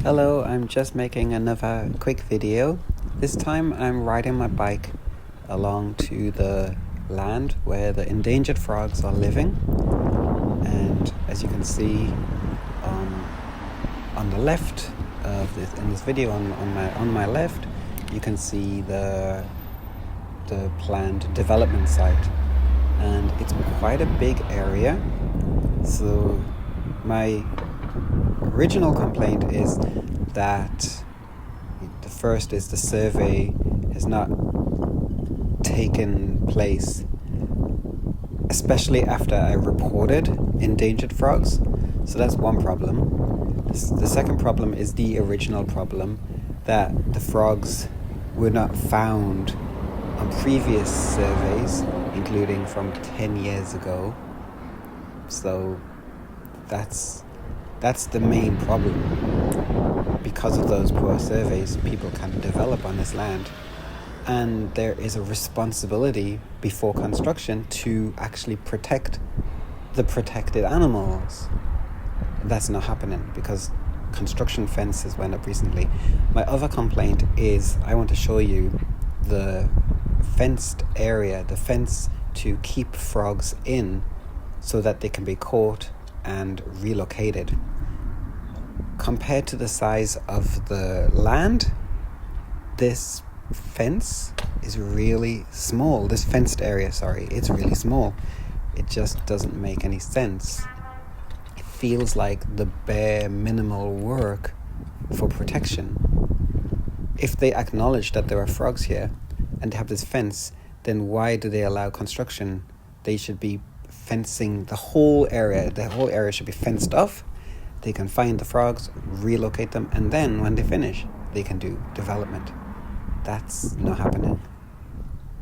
Hello, I'm just making another quick video. This time I'm riding my bike along to the land where the endangered frogs are living. And as you can see on the left of this, in this video on my left, you can see the planned development site. And it's quite a big area. So my original complaint is that the first is the survey has not taken place, especially after I reported endangered frogs. So that's one problem. The second problem is the original problem that the frogs were not found on previous surveys, including from 10 years ago. So that's the main problem. Because of those poor surveys, people can't develop on this land. And there is a responsibility before construction to actually protect the protected animals. That's not happening because construction fences went up recently. My other complaint is I want to show you the fenced area, the fence to keep frogs in so that they can be caught and relocated. Compared to the size of the land, this fence is really small. This fenced area, it's really small. It just doesn't make any sense. It feels like the bare minimal work for protection. If they acknowledge that there are frogs here and they have this fence, then why do they allow construction? They should be fencing the whole area. The whole area should be fenced off. They can find the frogs, relocate them, and then when they finish, they can do development. That's not happening.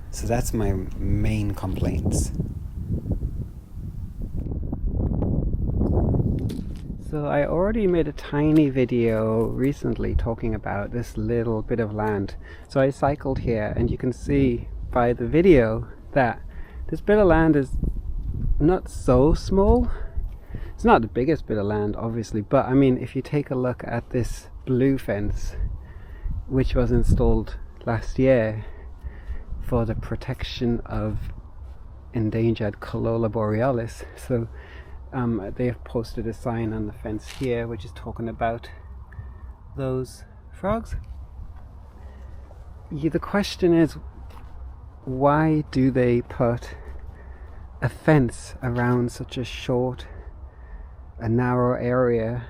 So that's my main complaints. So I already made a tiny video recently talking about this little bit of land. So I cycled here, and you can see by the video that this bit of land is not so small. It's not the biggest bit of land, obviously, but I mean, if you take a look at this blue fence, which was installed last year for the protection of endangered Corolla borealis. So they have posted a sign on the fence here, which is talking about those frogs. The question is, why do they put a fence around such a narrow area,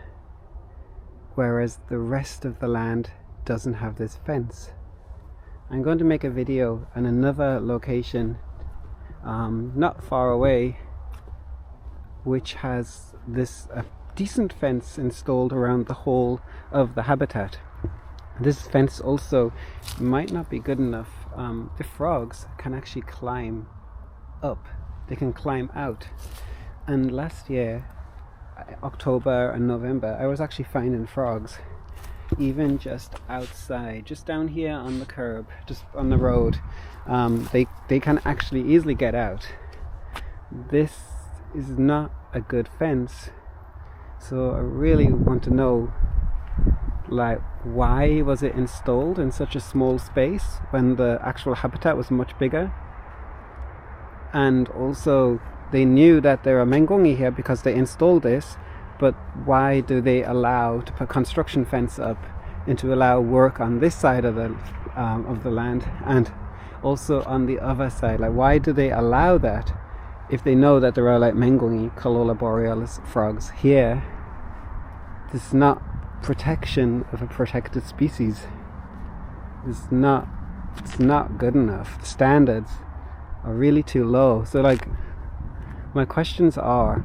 whereas the rest of the land doesn't have this fence? I'm going to make a video on another location not far away, which has a decent fence installed around the whole of the habitat. This fence also might not be good enough. The frogs can actually climb up. They can climb out. And last year, October and November, I was actually finding frogs even just outside, just down here on the curb, just on the road. They can actually easily get out. This is not a good fence, so I really want to know, like, why was it installed in such a small space when the actual habitat was much bigger? And also, they knew that there are mengungi here because they installed this, but why do they allow to put construction fence up and to allow work on this side of the land and also on the other side? Like, why do they allow that if they know that there are like mengungi, Corolla borealis frogs here? This is not protection of a protected species. It's not good enough. The standards are really too low. So, like, my questions are,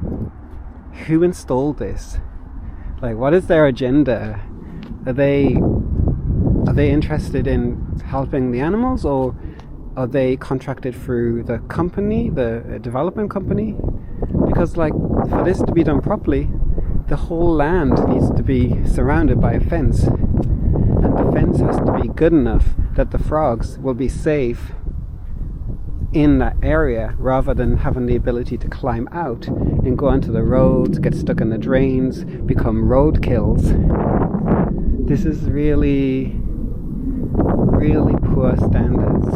who installed this? Like, what is their agenda? Are they interested in helping the animals, or are they contracted through the company, the development company? Because, like, for this to be done properly, the whole land needs to be surrounded by a fence, and the fence has to be good enough that the frogs will be safe in that area, rather than having the ability to climb out and go onto the roads, get stuck in the drains, become roadkills. This is really poor standards.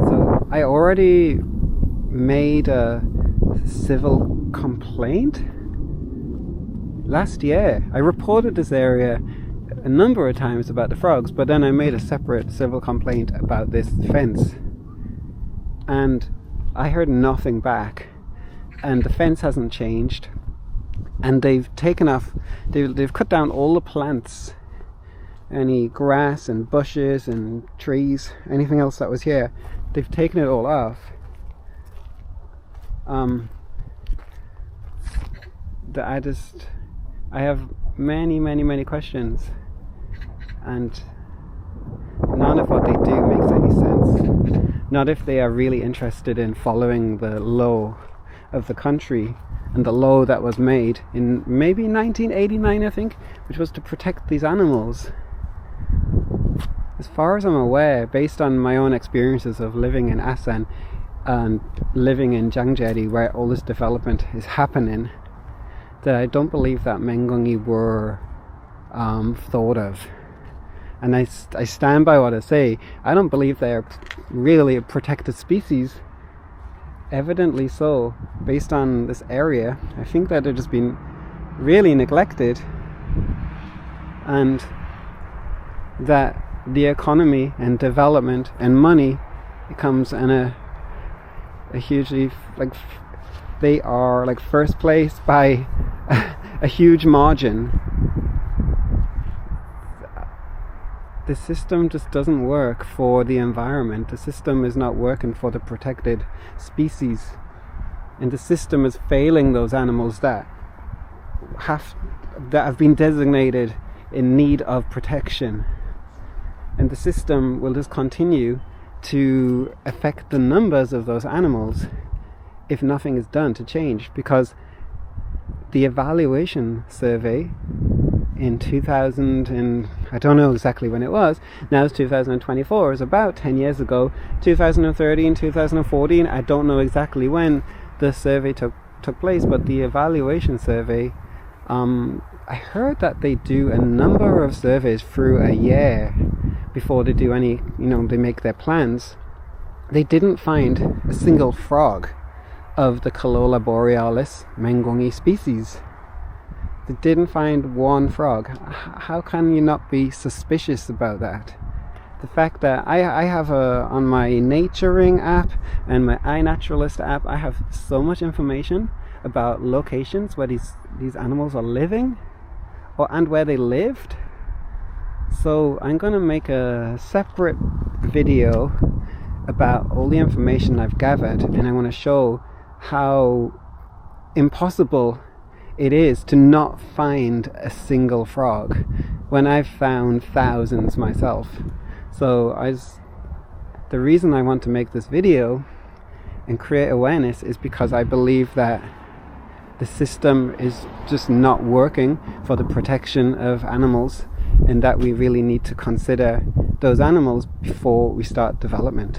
So I already made a civil complaint last year. I reported this area a number of times about the frogs, but then I made a separate civil complaint about this fence, and I heard nothing back, and the fence hasn't changed, and they've taken off, they've cut down all the plants, any grass and bushes and trees, anything else that was here, they've taken it all off. I have many questions, and none of what they do makes any sense. Not if they are really interested in following the law of the country, and the law that was made in maybe 1989, I think, which was to protect these animals. As far as I'm aware, based on my own experiences of living in Asan and living in Jangjedi, where all this development is happening, that I don't believe that Mengungi were thought of. And I stand by what I say. I don't believe they're really a protected species. Evidently so, based on this area. I think that they're just been really neglected, and that the economy and development and money comes in a hugely, they are first place by a huge margin. The system just doesn't work for the environment. The system is not working for the protected species, and the system is failing those animals that have been designated in need of protection. And the system will just continue to affect the numbers of those animals if nothing is done to change, because the evaluation survey in 2000, and I don't know exactly when it was, now it's 2024, it was about 10 years ago, 2013, 2014, I don't know exactly when the survey took place, but the evaluation survey, I heard that they do a number of surveys through a year before they do any, they make their plans. They didn't find a single frog of the Calola borealis Mengungi species. They didn't find one frog. How can you not be suspicious about that? The fact that I have on my Naturing app and my iNaturalist app, I have so much information about locations where these animals are living, and where they lived. So I'm going to make a separate video about all the information I've gathered, and I want to show how impossible it is to not find a single frog when I've found thousands myself. So the reason I want to make this video and create awareness is because I believe that the system is just not working for the protection of animals, and that we really need to consider those animals before we start development.